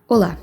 Olá,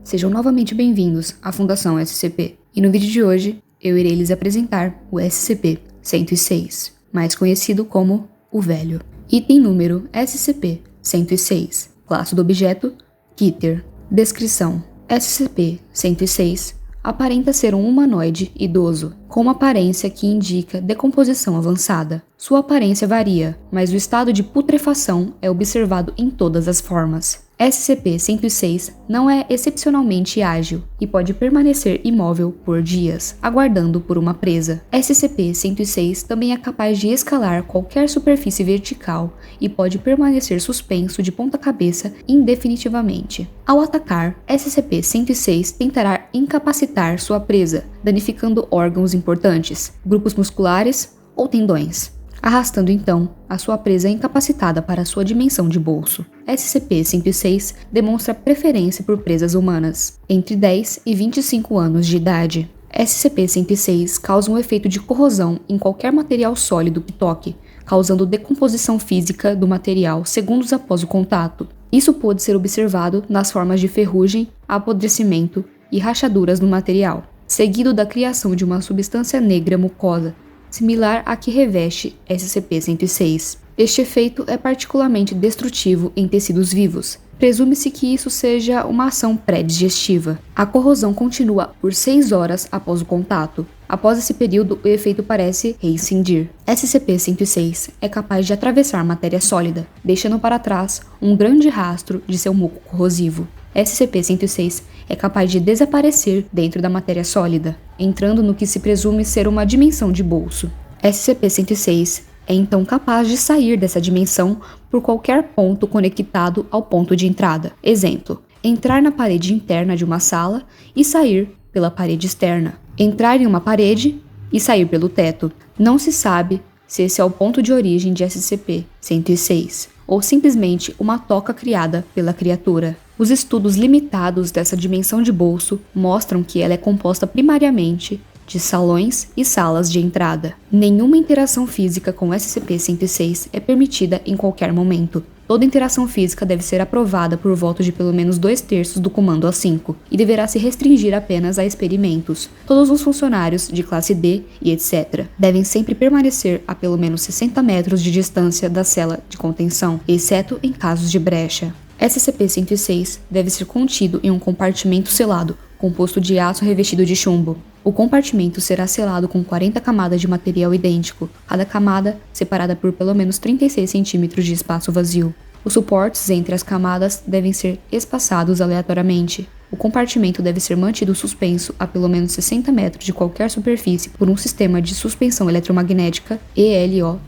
sejam novamente bem-vindos à Fundação SCP, e no vídeo de hoje eu irei lhes apresentar o SCP-106, mais conhecido como o Velho. Item número SCP-106, classe do objeto, Keter. Descrição: SCP-106 aparenta ser um humanoide idoso, com uma aparência que indica decomposição avançada. Sua aparência varia, mas o estado de putrefação é observado em todas as formas. SCP-106 não é excepcionalmente ágil e pode permanecer imóvel por dias, aguardando por uma presa. SCP-106 também é capaz de escalar qualquer superfície vertical e pode permanecer suspenso de ponta cabeça indefinitivamente. Ao atacar, SCP-106 tentará incapacitar sua presa, danificando órgãos importantes, grupos musculares ou tendões, arrastando então a sua presa incapacitada para sua dimensão de bolso. SCP-106 demonstra preferência por presas humanas, entre 10 e 25 anos de idade. SCP-106 causa um efeito de corrosão em qualquer material sólido que toque, causando decomposição física do material segundos após o contato. Isso pode ser observado nas formas de ferrugem, apodrecimento e rachaduras no material, seguido da criação de uma substância negra mucosa, similar à que reveste SCP-106. Este efeito é particularmente destrutivo em tecidos vivos. Presume-se que isso seja uma ação pré-digestiva. A corrosão continua por 6 horas após o contato. Após esse período, o efeito parece reincindir. SCP-106 é capaz de atravessar matéria sólida, deixando para trás um grande rastro de seu muco corrosivo. SCP-106 é capaz de desaparecer dentro da matéria sólida, entrando no que se presume ser uma dimensão de bolso. SCP-106 é então capaz de sair dessa dimensão por qualquer ponto conectado ao ponto de entrada. Exemplo: entrar na parede interna de uma sala e sair pela parede externa. Entrar em uma parede e sair pelo teto. Não se sabe se esse é o ponto de origem de SCP-106, ou simplesmente uma toca criada pela criatura. Os estudos limitados dessa dimensão de bolso mostram que ela é composta primariamente de salões e salas de entrada. Nenhuma interação física com SCP-106 é permitida em qualquer momento. Toda interação física deve ser aprovada por voto de pelo menos 2/3 do Comando A5 e deverá se restringir apenas a experimentos. Todos os funcionários de classe D e etc. devem sempre permanecer a pelo menos 60 metros de distância da cela de contenção, exceto em casos de brecha. SCP-106 deve ser contido em um compartimento selado, composto de aço revestido de chumbo. O compartimento será selado com 40 camadas de material idêntico, cada camada separada por pelo menos 36 centímetros de espaço vazio. Os suportes entre as camadas devem ser espaçados aleatoriamente. O compartimento deve ser mantido suspenso a pelo menos 60 metros de qualquer superfície por um sistema de suspensão eletromagnética ELO-IID.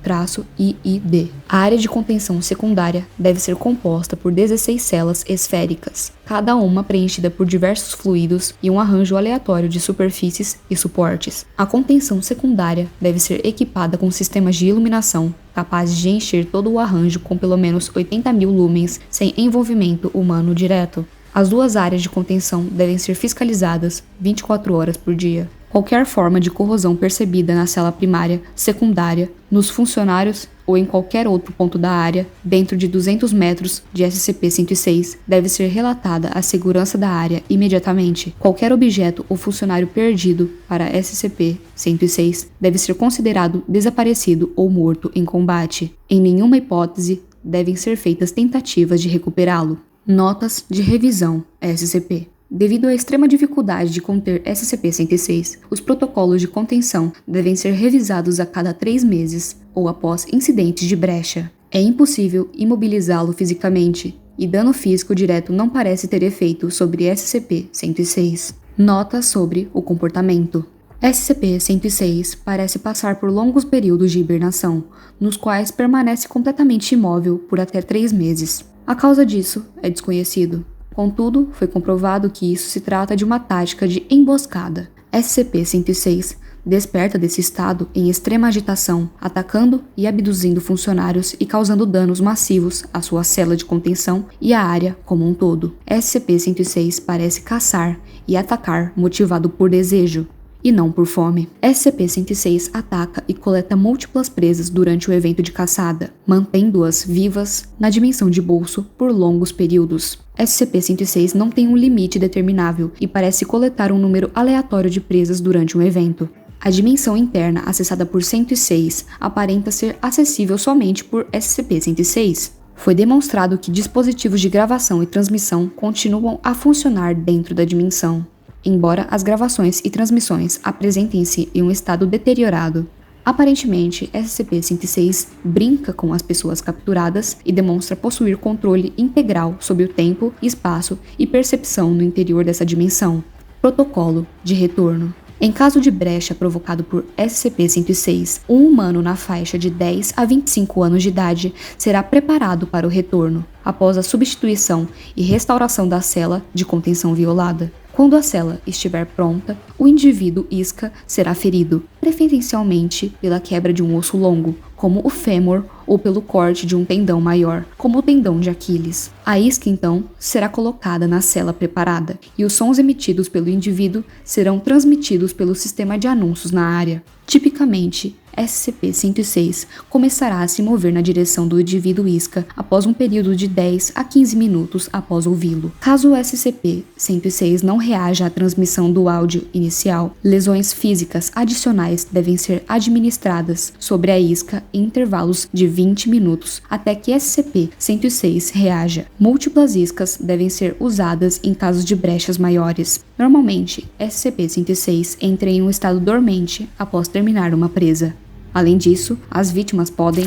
A área de contenção secundária deve ser composta por 16 celas esféricas, cada uma preenchida por diversos fluidos e um arranjo aleatório de superfícies e suportes. A contenção secundária deve ser equipada com sistemas de iluminação capazes de encher todo o arranjo com pelo menos 80.000 lumens sem envolvimento humano direto. As duas áreas de contenção devem ser fiscalizadas 24 horas por dia. Qualquer forma de corrosão percebida na cela primária, secundária, nos funcionários ou em qualquer outro ponto da área, dentro de 200 metros de SCP-106, deve ser relatada à segurança da área imediatamente. Qualquer objeto ou funcionário perdido para SCP-106 deve ser considerado desaparecido ou morto em combate. Em nenhuma hipótese devem ser feitas tentativas de recuperá-lo. Notas de revisão SCP. Devido à extrema dificuldade de conter SCP-106, os protocolos de contenção devem ser revisados a cada 3 meses ou após incidentes de brecha. É impossível imobilizá-lo fisicamente, e dano físico direto não parece ter efeito sobre SCP-106. Notas sobre o comportamento. SCP-106 parece passar por longos períodos de hibernação, nos quais permanece completamente imóvel por até 3 meses. A causa disso é desconhecido. Contudo, foi comprovado que isso se trata de uma tática de emboscada. SCP-106 desperta desse estado em extrema agitação, atacando e abduzindo funcionários e causando danos massivos à sua cela de contenção e à área como um todo. SCP-106 parece caçar e atacar motivado por desejo, e não por fome. SCP-106 ataca e coleta múltiplas presas durante o evento de caçada, mantendo-as vivas na dimensão de bolso por longos períodos. SCP-106 não tem um limite determinável e parece coletar um número aleatório de presas durante um evento. A dimensão interna acessada por 106 aparenta ser acessível somente por SCP-106. Foi demonstrado que dispositivos de gravação e transmissão continuam a funcionar dentro da dimensão, embora as gravações e transmissões apresentem-se em um estado deteriorado. Aparentemente, SCP-106 brinca com as pessoas capturadas e demonstra possuir controle integral sobre o tempo, espaço e percepção no interior dessa dimensão. Protocolo de retorno. Em caso de brecha provocado por SCP-106, um humano na faixa de 10 a 25 anos de idade será preparado para o retorno, após a substituição e restauração da cela de contenção violada. Quando a cela estiver pronta, o indivíduo isca será ferido, preferencialmente pela quebra de um osso longo, como o fêmur, ou pelo corte de um tendão maior, como o tendão de Aquiles. A isca, então, será colocada na cela preparada, e os sons emitidos pelo indivíduo serão transmitidos pelo sistema de anúncios na área. Tipicamente, SCP-106 começará a se mover na direção do indivíduo isca após um período de 10 a 15 minutos após ouvi-lo. Caso o SCP-106 não reaja à transmissão do áudio inicial, lesões físicas adicionais devem ser administradas sobre a isca em intervalos de 20 minutos até que SCP-106 reaja. Múltiplas iscas devem ser usadas em casos de brechas maiores. Normalmente, SCP-106 entra em um estado dormente após terminar uma presa. Além disso, as vítimas podem